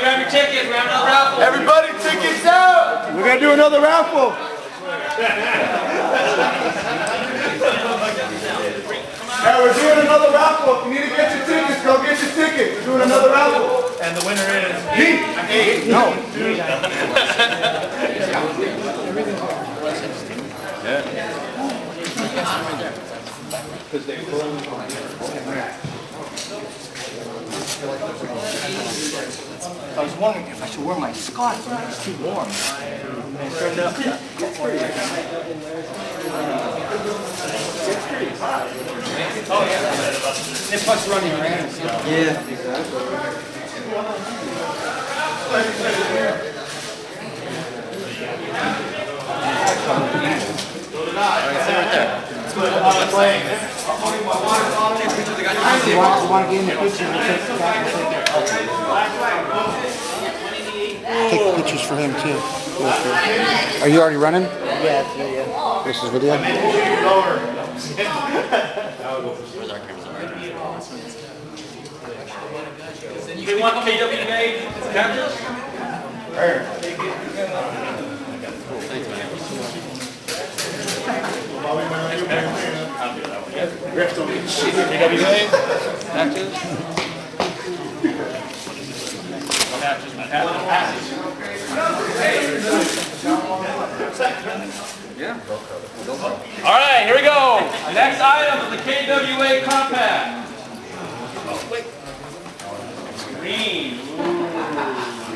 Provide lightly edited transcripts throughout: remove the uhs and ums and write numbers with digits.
grab your tickets. We're having another raffle. Everybody, tickets out! We're gonna do another raffle. Now we're doing another raffle. If you need to get your tickets, go get your tickets. We're doing another raffle. And the winner is Me. No. I was wondering if I should wear my scarf, but it's too warm. oh yeah. It plus running around. Yeah. You want to get in the picture? Take pictures for him too. Are you already running? Yeah, it's video. This is video? You want KWA captures? KWA. Patches. Patches. Yeah. All right, here we go. Next item is the KWA compact. Green.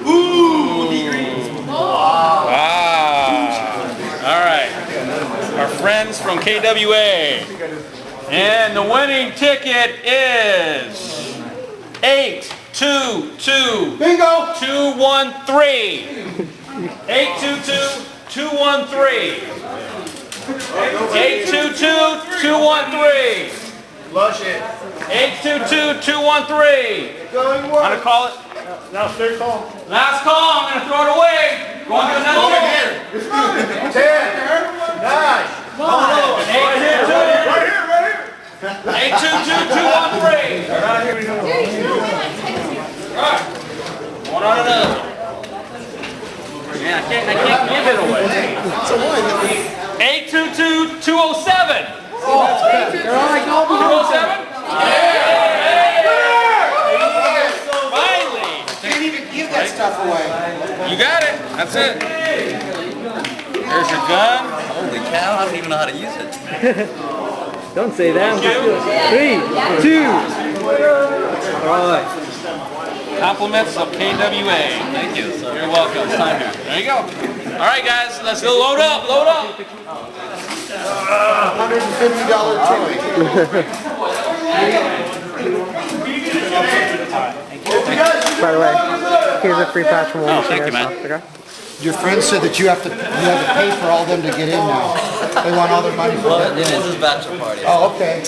Ooh. All right. Our friends from KWA. And the winning ticket is 822. Bingo. 213. 822-213. 822-213. Flush it. 822-213. Going I'm once. gonna call it. Now third call. Last call. I'm gonna throw it away. Going to another one. 10, 9. Right here. 822-213. Here we go. Right. One on another. Man, I can't give it away. 822-207. They're all like all 207? Finally. Can't even give that stuff away. You got it. That's it. There's your gun. Holy cow, I don't even know how to use it. Don't say that. 3, 2. All right. Compliments of KWA. Thank you. So, You're welcome. There you go. All right, guys. Let's go. Load up. Load up. $150 toy. By the way, here's a free pass from WarMachineAirsoft. Okay? Your friend said that you have to pay for all them to get in now. They want all their money for well, that. it is his bachelor party. Oh, okay.